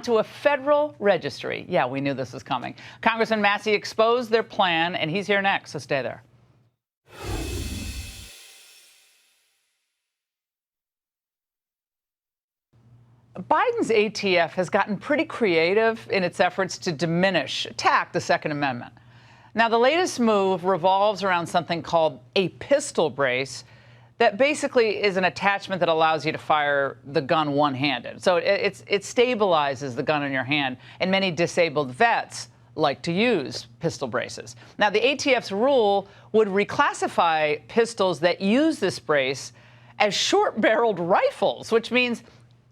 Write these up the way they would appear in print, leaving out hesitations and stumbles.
To a federal registry. Yeah, we knew this was coming. Congressman Massey exposed their plan, and he's here next, so stay there. Biden's ATF has gotten pretty creative in its efforts to attack the Second Amendment. Now, the latest move revolves around something called a pistol brace that basically is an attachment that allows you to fire the gun one-handed. So it stabilizes the gun in your hand, and many disabled vets like to use pistol braces. Now, the ATF's rule would reclassify pistols that use this brace as short-barreled rifles, which means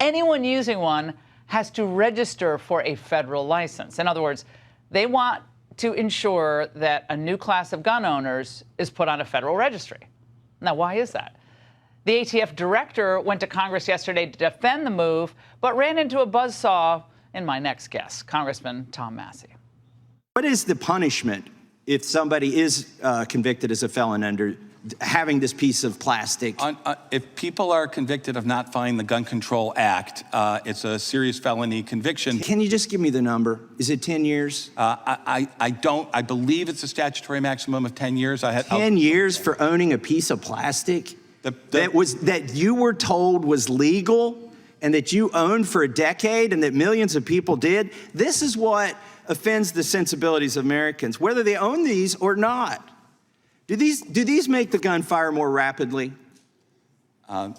anyone using one has to register for a federal license. In other words, they want to ensure that a new class of gun owners is put on a federal registry. Now, why is that? The ATF director went to Congress yesterday to defend the move, but ran into a buzzsaw in my next guest, Congressman Tom Massey. What is the punishment if somebody is convicted as a felon under having this piece of plastic? If people are convicted of not following the Gun Control Act, it's a serious felony conviction. Can you just give me the number? Is it 10 years? I believe it's a statutory maximum of 10 years. 10 years for owning a piece of plastic that you were told was legal and that you owned for a decade and that millions of people did? This is what offends the sensibilities of Americans, whether they own these or not. Do these make the gun fire more rapidly? The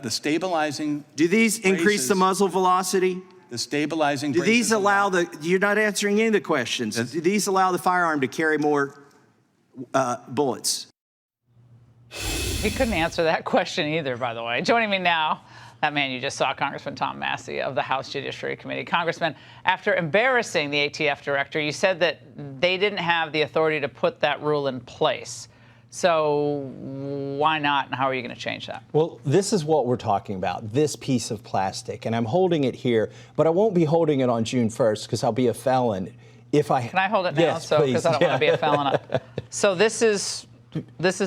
stabilizing. Do these increase the muzzle velocity? The stabilizing. Do these allow you're not answering any of the questions. Do these allow the firearm to carry more bullets? He couldn't answer that question either, by the way. Joining me now, that man you just saw, Congressman Tom Massey of the House Judiciary Committee. Congressman, after embarrassing the ATF director, you said that they didn't have the authority to put that rule in place. So why not, and how are you going to change that? Well, this is what we're talking about, this piece of plastic. And I'm holding it here, but I won't be holding it on June 1st because I'll be a felon if I... Can I hold it now? Yes, please. Because I don't want to be a felon. So this is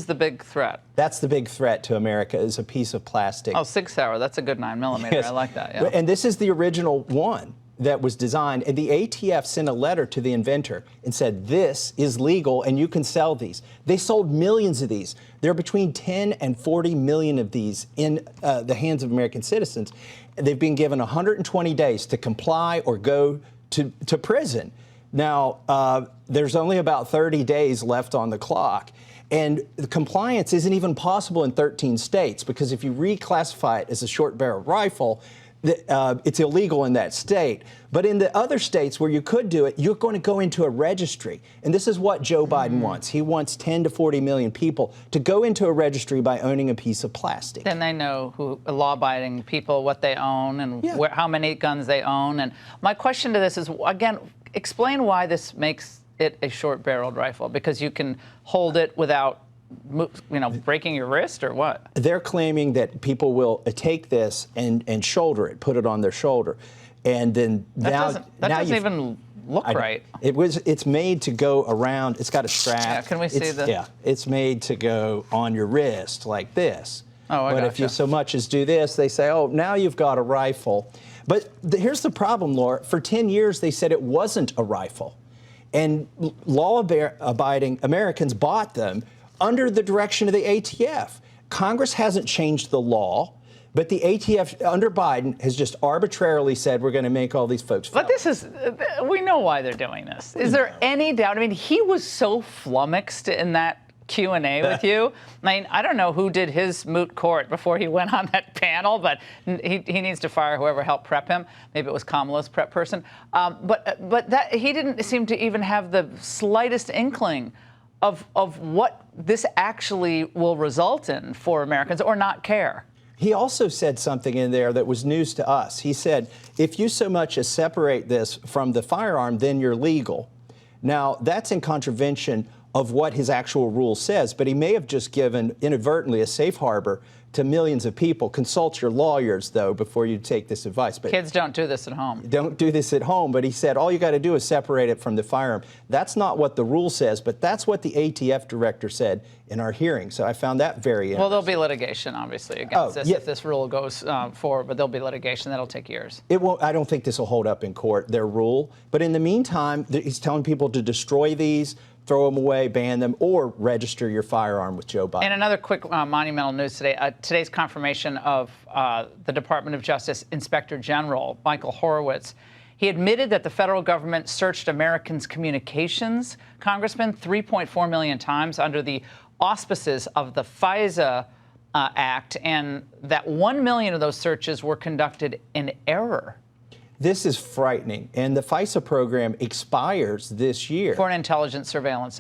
the big threat. That's the big threat to America, is a piece of plastic. Oh, Sig Sauer. That's a good 9mm. Yes. I like that, yeah. And this is the original one that was designed. And the ATF sent a letter to the inventor and said, this is legal and you can sell these. They sold millions of these. There are between 10 and 40 million of these in the hands of American citizens. They've been given 120 days to comply or go to prison. Now, there's only about 30 days left on the clock. And the compliance isn't even possible in 13 states, because if you reclassify it as a short-barreled rifle, it's illegal in that state. But in the other states where you could do it, you're going to go into a registry. And this is what Joe Biden wants. He wants 10 to 40 million people to go into a registry by owning a piece of plastic. Then they know who law-abiding people, what they own, and how many guns they own. And my question to this is, again, explain why this makes it a short-barreled rifle, because you can hold it without, breaking your wrist, or what? They're claiming that people will take this and shoulder it, put it on their shoulder, and then that doesn't even look right. It's made to go around. It's got a strap. Yeah, can we see the? Yeah, it's made to go on your wrist like this. Oh, I But gotcha. if you so much as do this, they say, oh, now you've got a rifle. But here's the problem, Laura. For 10 years, they said it wasn't a rifle. And law-abiding Americans bought them under the direction of the ATF. Congress hasn't changed the law, but the ATF under Biden has just arbitrarily said we're going to make all these folks felons. But this is, we know why they're doing this. Is there any doubt? I mean, he was so flummoxed in that Q&A with you. I mean, I don't know who did his moot court before he went on that panel, but he needs to fire whoever helped prep him. Maybe it was Kamala's prep person. But that he didn't seem to even have the slightest inkling of what this actually will result in for Americans, or not care. He also said something in there that was news to us. He said, if you so much as separate this from the firearm, then you're legal. Now, that's in contravention of what his actual rule says, but he may have just given inadvertently a safe harbor to millions of people. Consult your lawyers, though, before you take this advice. But Kids don't do this at home. don't do this at home. But he said all you got to do is separate it from the firearm. That's not what the rule says, but that's what the ATF director said in our hearing. So I found that very interesting. Well, there'll be litigation, obviously, against this yeah. if this rule goes forward, but there'll be litigation. That'll take years. It won't. I don't think this will hold up in court, their rule. But in the meantime, he's telling people to destroy these, throw them away, ban them, or register your firearm with Joe Biden. And another quick monumental news today. Today's confirmation of the Department of Justice Inspector General, Michael Horowitz. He admitted that the federal government searched Americans' communications, Congressman, 3.4 million times under the auspices of the FISA Act, and that 1 million of those searches were conducted in error. This is frightening. And the FISA program expires this year. Foreign Intelligence Surveillance Act.